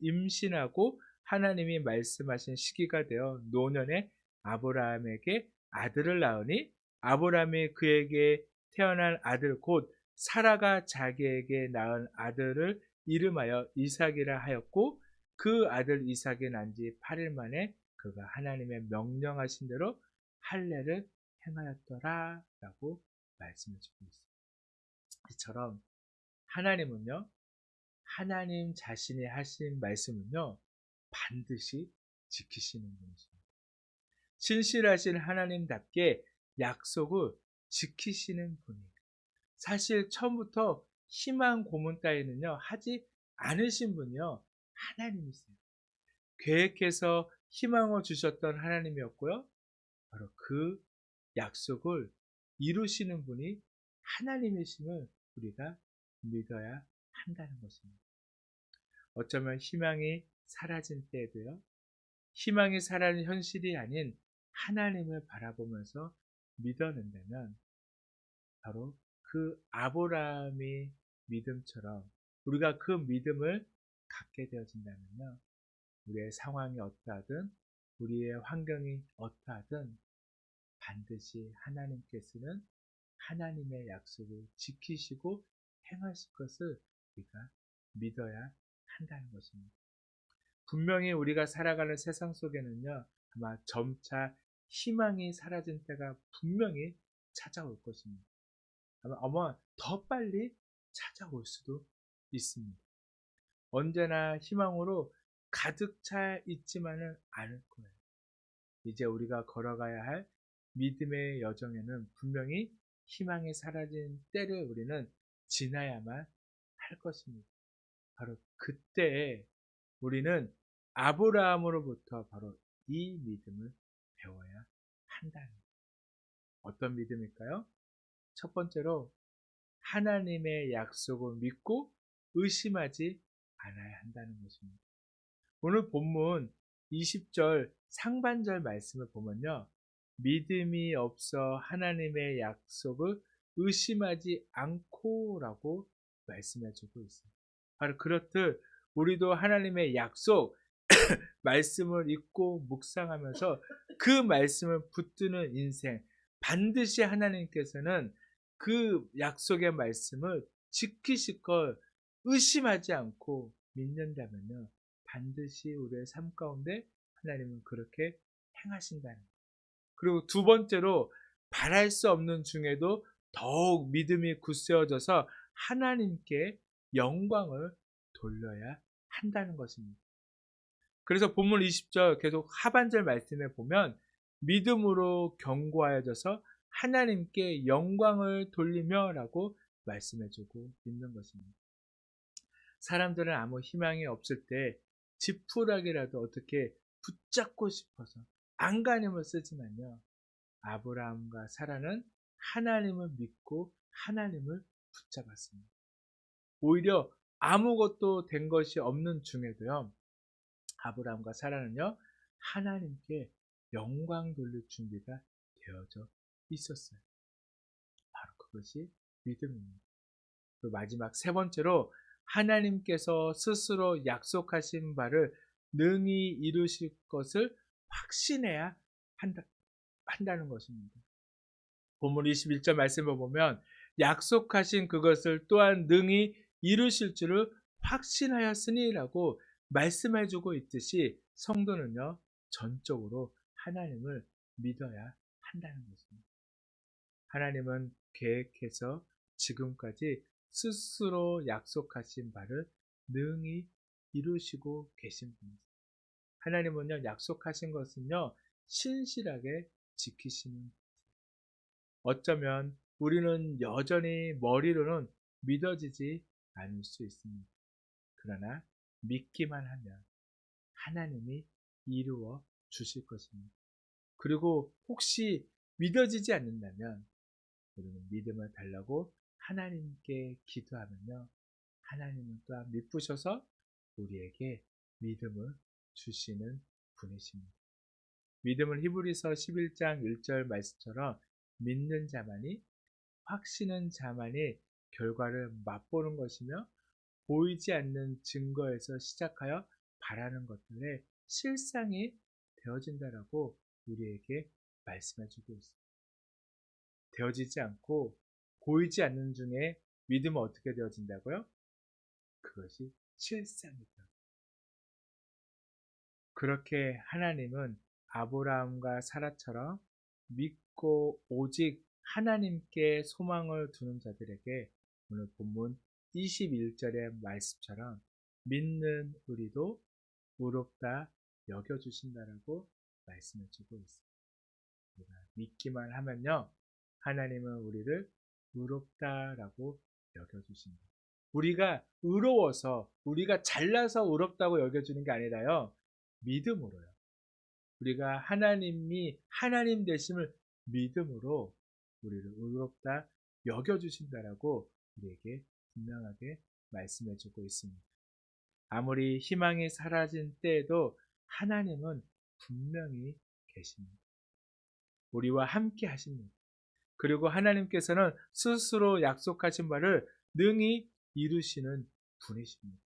임신하고 하나님이 말씀하신 시기가 되어 노년에 아브라함에게 아들을 낳으니 아브라함이 그에게 태어난 아들 곧 사라가 자기에게 낳은 아들을 이름하여 이삭이라 하였고 그 아들 이삭이 난 지 8일 만에 그가 하나님의 명령하신 대로 할례를 행하였더라 라고 말씀을 주고 있습니다. 이처럼 하나님은요, 하나님 자신이 하신 말씀은요, 반드시 지키시는 분이십니다. 신실하신 하나님답게 약속을 지키시는 분이에요. 사실 처음부터 희망 고문 따위는요 하지 않으신 분이요 하나님이세요. 계획해서 희망을 주셨던 하나님이었고요. 바로 그 약속을 이루시는 분이 하나님이심을 우리가 믿어야 한다는 것입니다. 어쩌면 희망이 사라진 때에도요. 희망이 사라진 현실이 아닌 하나님을 바라보면서 믿어낸다면 바로 그 아브라함의 믿음처럼 우리가 그 믿음을 갖게 되어진다면요. 우리의 상황이 어떠하든 우리의 환경이 어떠하든 반드시 하나님께서는 하나님의 약속을 지키시고 행하실 것을 우리가 믿어야 한다는 것입니다. 분명히 우리가 살아가는 세상 속에는요, 아마 점차 희망이 사라진 때가 분명히 찾아올 것입니다. 아마 더 빨리 찾아올 수도 있습니다. 언제나 희망으로 가득 차 있지만은 않을 거예요. 이제 우리가 걸어가야 할 믿음의 여정에는 분명히 희망이 사라진 때를 우리는 지나야만 할 것입니다. 바로 그때에 우리는 아브라함으로부터 바로 이 믿음을 배워야 한다는 거예요. 어떤 믿음일까요? 첫 번째로 하나님의 약속을 믿고 의심하지 않아야 한다는 것입니다. 오늘 본문 20절 상반절 말씀을 보면요. 믿음이 없어 하나님의 약속을 의심하지 않고 라고 말씀해 주고 있어요. 바로 그렇듯 우리도 하나님의 약속, 말씀을 읽고 묵상하면서 그 말씀을 붙드는 인생, 반드시 하나님께서는 그 약속의 말씀을 지키실 걸 의심하지 않고 믿는다면요. 반드시 우리의 삶 가운데 하나님은 그렇게 행하신다는 거예요. 그리고 두 번째로 바랄 수 없는 중에도 더욱 믿음이 굳세어져서 하나님께 영광을 돌려야 한다는 것입니다. 그래서 본문 20절 계속 하반절 말씀에 보면 믿음으로 견고하여져서 하나님께 영광을 돌리며 라고 말씀해주고 있는 것입니다. 사람들은 아무 희망이 없을 때 지푸라기라도 어떻게 붙잡고 싶어서 안간힘을 쓰지만요. 아브라함과 사라는 하나님을 믿고 하나님을 붙잡았습니다. 오히려 아무것도 된 것이 없는 중에도요. 아브라함과 사라는요. 하나님께 영광 돌릴 준비가 되어져 있었어요. 바로 그것이 믿음입니다. 그리고 마지막 세 번째로 하나님께서 스스로 약속하신 바를 능히 이루실 것을 확신해야 한다는 것입니다. 본문 21절 말씀을 보면 약속하신 그것을 또한 능히 이루실 줄을 확신하였으니라고 말씀해주고 있듯이 성도는요 전적으로 하나님을 믿어야 한다는 것입니다. 하나님은 계획해서 지금까지 스스로 약속하신 바를 능히 이루시고 계신 분이세요. 하나님은요 약속하신 것은요 신실하게 지키시는. 어쩌면 우리는 여전히 머리로는 믿어지지 않을 수 있습니다. 그러나 믿기만 하면 하나님이 이루어 주실 것입니다. 그리고 혹시 믿어지지 않는다면 우리는 믿음을 달라고 하나님께 기도하면요. 하나님은 또한 믿으셔서 우리에게 믿음을 주시는 분이십니다. 믿음은 히브리서 11장 1절 말씀처럼 믿는 자만이 확신은 자만이 결과를 맛보는 것이며 보이지 않는 증거에서 시작하여 바라는 것들의 실상이 되어진다라고 우리에게 말씀해주고 있습니다. 되어지지 않고 보이지 않는 중에 믿음은 어떻게 되어진다고요? 그것이 실상이 되어진다. 그렇게 하나님은 아브라함과 사라처럼 믿고 오직 하나님께 소망을 두는 자들에게 오늘 본문 21절의 말씀처럼 믿는 우리도 의롭다 여겨주신다라고 말씀해 주고 있습니다. 믿기만 하면요 하나님은 우리를 의롭다라고 여겨주신다. 우리가 의로워서, 우리가 잘나서 의롭다고 여겨주는 게 아니라요, 믿음으로요. 우리가 하나님이 하나님 되심을 믿음으로 우리를 의롭다 여겨주신다라고 우리에게 분명하게 말씀해주고 있습니다. 아무리 희망이 사라진 때에도 하나님은 분명히 계십니다. 우리와 함께 하십니다. 그리고 하나님께서는 스스로 약속하신 바를 능히 이루시는 분이십니다.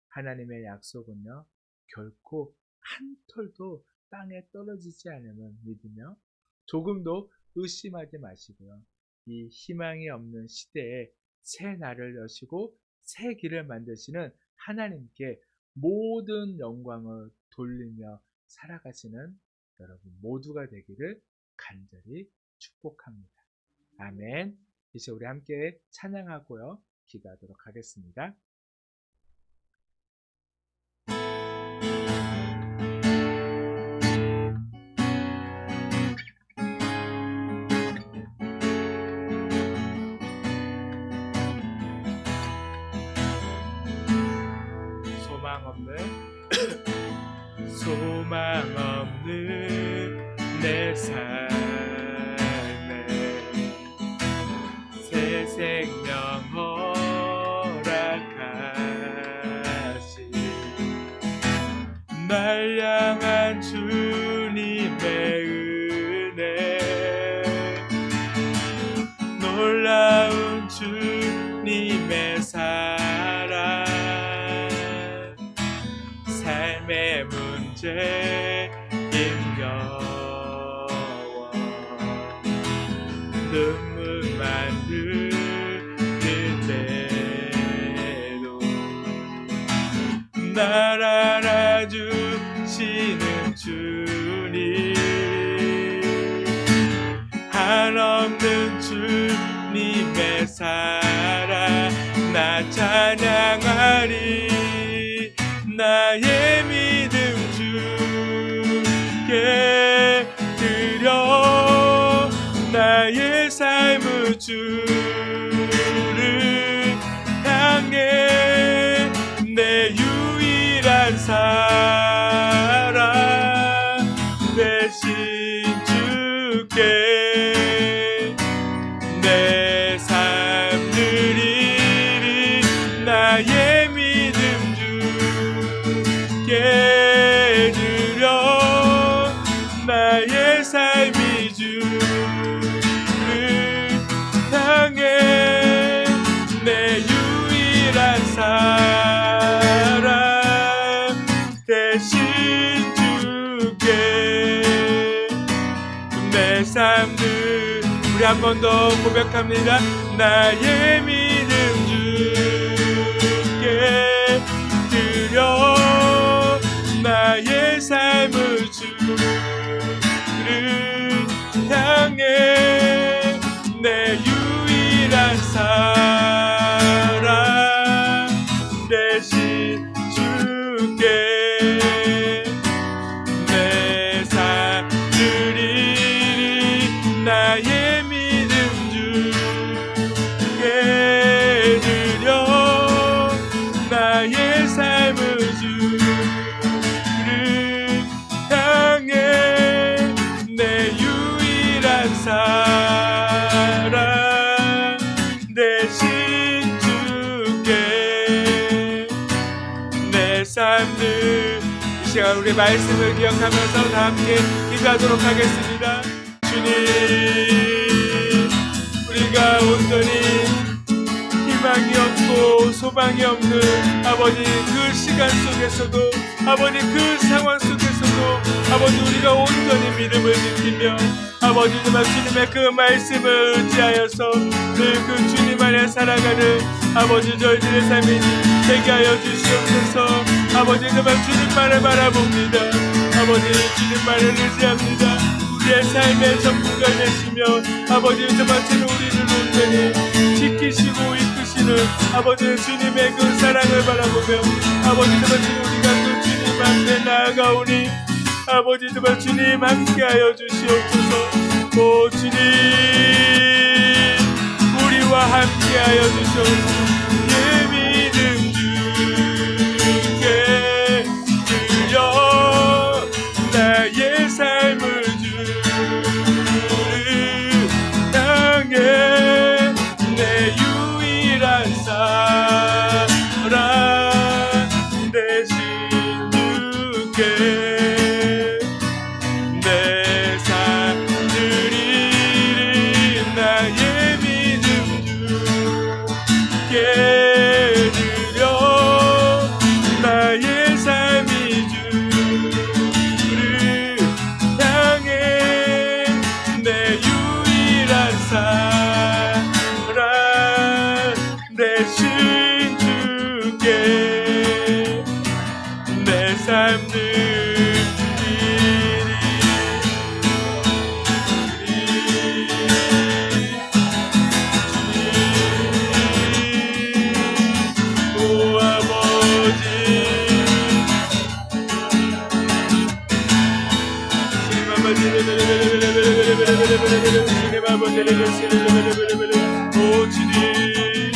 하나님의 약속은요, 결코 한 털도 땅에 떨어지지 않음을 믿으며 조금도 의심하지 마시고요. 이 희망이 없는 시대에 새 날을 여시고 새 길을 만드시는 하나님께 모든 영광을 돌리며 살아가시는 여러분 모두가 되기를 간절히 축복합니다. 아멘. 이제 우리 함께 찬양하고요, 기도하도록 하겠습니다. 소망 없는 내 삶에 새 생명 허락하시 날 향한 주님의 은혜 놀라운 주님의 사랑 삶의 문제 힘겨워 눈물만 흘릴 때도 날 알아주시는 주님 한없는 주님의 사랑 나 찬양하리 나의 믿음 주께 드려 나의 삶을 주를 향해 내 유일한 사랑 대신 주께 내 삶 드리리 나의 믿음 주께 드려 나의 삶이 주를 향해 내 유일한 사랑 대신 주께 내 삶들 우리 한 번 더 고백합니다. 나의 믿음 주께 드려 나의 삶을 주를 향해 내 유일한 사랑 대신 주께 내 삶 드리리 나의 믿음 주께 드려 나의 삶을 주를 향해 내 유일한 사랑 대신 주께 내 삶들 이 시간 우리 말씀을 기억하면서 다 함께 기도하도록 하겠습니다. 주님 우리가 온전히 희망이 없고 소망이 없는 아버지 그 시간 속에서도 아버지 그 상황 속에서도 아버지 우리가 온전히 믿음을 지키며 아버지 정말 주님의 그 말씀을 의지하여서 늘 그 주님 안에 살아가는 아버지 저희들의 삶이 되게 하여 주시옵소서. 아버지 정말 주님만을 바라봅니다. 아버지 주님만을 의지합니다. 우리의 삶의 전부가 되시며 아버지 정말 주는 우리를 온전히 지키시고 이끄시는 아버지 주님의 그 사랑을 바라보며 아버지 정말 주님 우리가 또 주님 앞에 나아가오니 아버지 정말 주님 함께하여 주시옵소서. 오 주님 우리와 함께하여 주소서. 내 믿음 주께 드려 나의 삶을 주를 향해 내 유일한 사랑 대신 주께 내 삶 드리리. 나의 믿음 주께 드려 나의 삶이 주를 향해 내 유일한 사랑 대신 주께 내 삶 드리리. 오 아버지 오 주님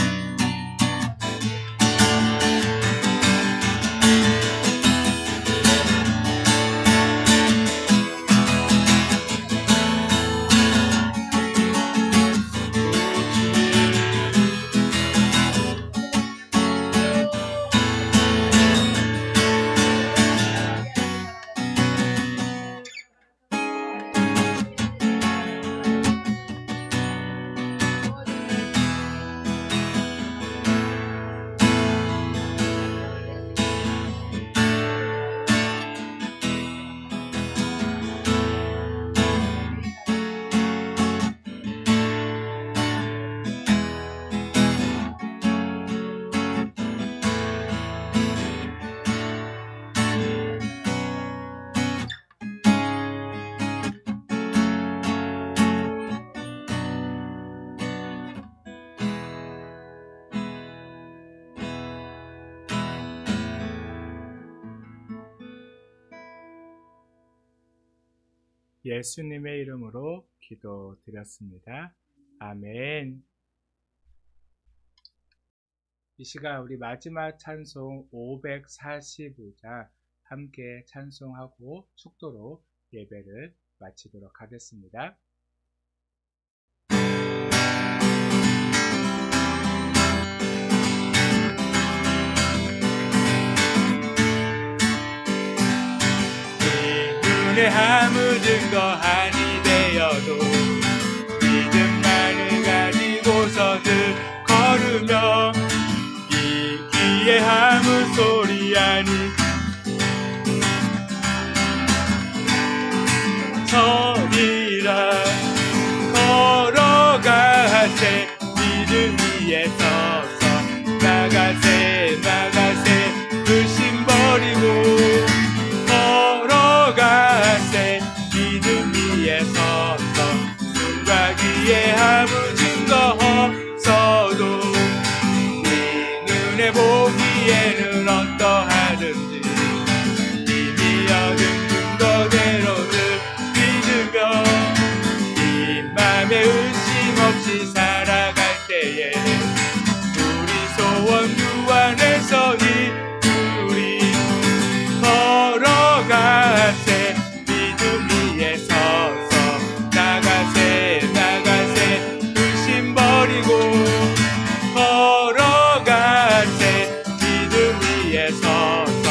예수님의 이름으로 기도드렸습니다. 아멘. 이 시간 우리 마지막 찬송 545장 함께 찬송하고 축도로 예배를 마치도록 하겠습니다. 내 아무 증거하니 되어도 믿음만을 가지고서는 걸으며 이기에 아무 소리 아니 서리라 걸어가세 믿음 위에 서서 나가세 나가세 의심 버리고 믿음 위에 서서 눈과 귀에 아무 증거 없어도 네 눈에 보기에는 어떠하든지 이미 얻은 증거대로는 믿으며 이 맘에 의심 없이 살아갈 때에 우리 소원 주 안에서 이루리. 걸어가세 서서 나가세 나가세 의심 버리고 걸어가세 믿음 위에 서서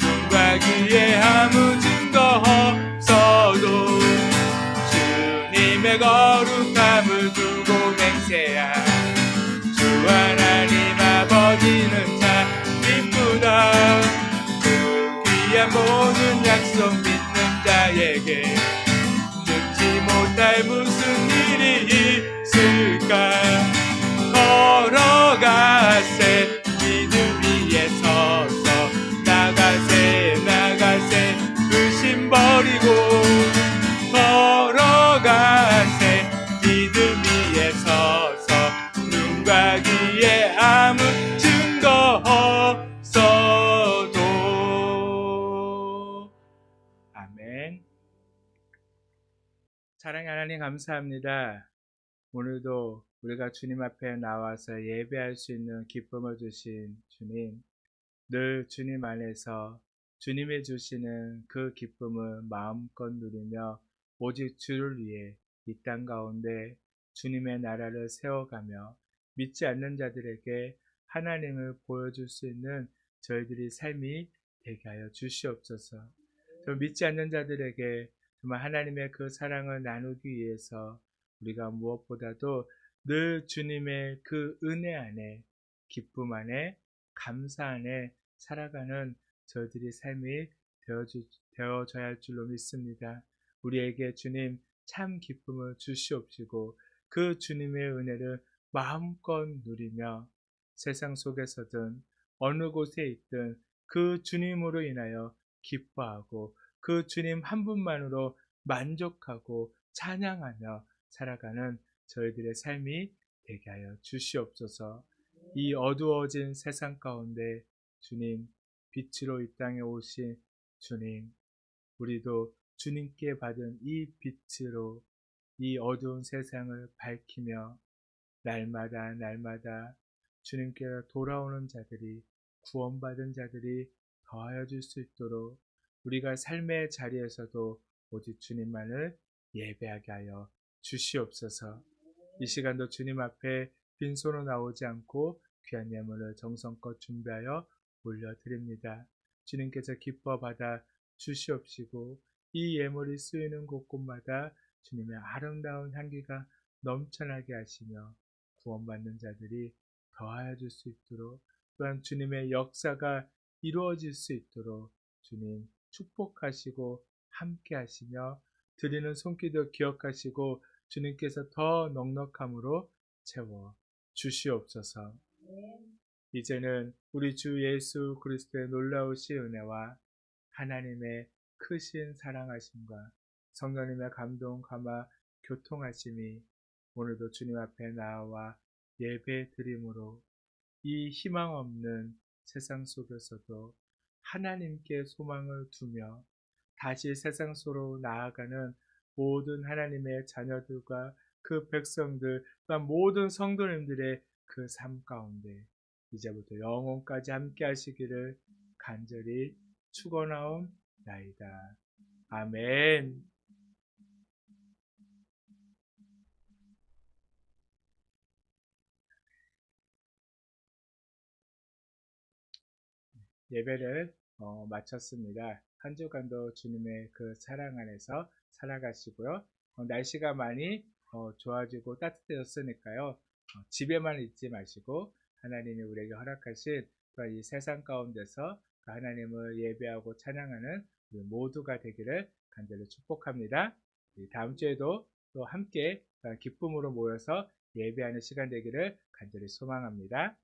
눈과 귀에 아무 증거 없어도 주님의 거룩함을 두고 맹세한 주 하나님 아버지는 참 이쁘다. 그 귀한 모든 약속 믿는 자에게 능치 못할 무슨 일이 있을까. 걸어가세 믿음 위에 서서 나가세 나가세 의심 버리고 걸어가세 믿음 위에 서서 눈과 귀에 아무 증거 없어도. 아멘. 사랑하는 하나님 하나님 감사합니다. 오늘도 우리가 주님 앞에 나와서 예배할 수 있는 기쁨을 주신 주님, 늘 주님 안에서 주님이 주시는 그 기쁨을 마음껏 누리며 오직 주를 위해 이 땅 가운데 주님의 나라를 세워가며 믿지 않는 자들에게 하나님을 보여줄 수 있는 저희들이 삶이 되게 하여 주시옵소서. 또 믿지 않는 자들에게 정말 하나님의 그 사랑을 나누기 위해서 우리가 무엇보다도 늘 주님의 그 은혜 안에, 기쁨 안에, 감사 안에 살아가는 저희들이 삶이 되어져야 할 줄로 믿습니다. 우리에게 주님 참 기쁨을 주시옵시고 그 주님의 은혜를 마음껏 누리며 세상 속에서든 어느 곳에 있든 그 주님으로 인하여 기뻐하고 그 주님 한 분만으로 만족하고 찬양하며 살아가는 저희들의 삶이 되게 하여 주시옵소서. 이 어두워진 세상 가운데 주님, 빛으로 이 땅에 오신 주님, 우리도 주님께 받은 이 빛으로 이 어두운 세상을 밝히며 날마다 주님께로 돌아오는 자들이, 구원받은 자들이 더하여 줄 수 있도록 우리가 삶의 자리에서도 오직 주님만을 예배하게 하여 주시옵소서. 이 시간도 주님 앞에 빈손으로 나오지 않고 귀한 예물을 정성껏 준비하여 올려드립니다. 주님께서 기뻐 받아 주시옵시고 이 예물이 쓰이는 곳곳마다 주님의 아름다운 향기가 넘쳐나게 하시며 구원받는 자들이 더하여 줄 수 있도록, 또한 주님의 역사가 이루어질 수 있도록 주님 축복하시고 함께 하시며 드리는 손길도 기억하시고 주님께서 더 넉넉함으로 채워 주시옵소서. 이제는 우리 주 예수 그리스도의 놀라우신 은혜와 하나님의 크신 사랑하심과 성령님의 감동 감화 교통하심이 오늘도 주님 앞에 나와 예배 드림으로 이 희망 없는 세상 속에서도 하나님께 소망을 두며 다시 세상 속으로 나아가는 모든 하나님의 자녀들과 그 백성들, 또한 모든 성도님들의 그 삶 가운데 이제부터 영원까지 함께 하시기를 간절히 축원하옵나이다. 아멘. 예배를 마쳤습니다. 한 주간도 주님의 그 사랑 안에서 살아가시고요. 날씨가 많이 좋아지고 따뜻해졌으니까요. 집에만 있지 마시고 하나님이 우리에게 허락하신 이 세상 가운데서 하나님을 예배하고 찬양하는 우리 모두가 되기를 간절히 축복합니다. 다음 주에도 또 함께 기쁨으로 모여서 예배하는 시간 되기를 간절히 소망합니다.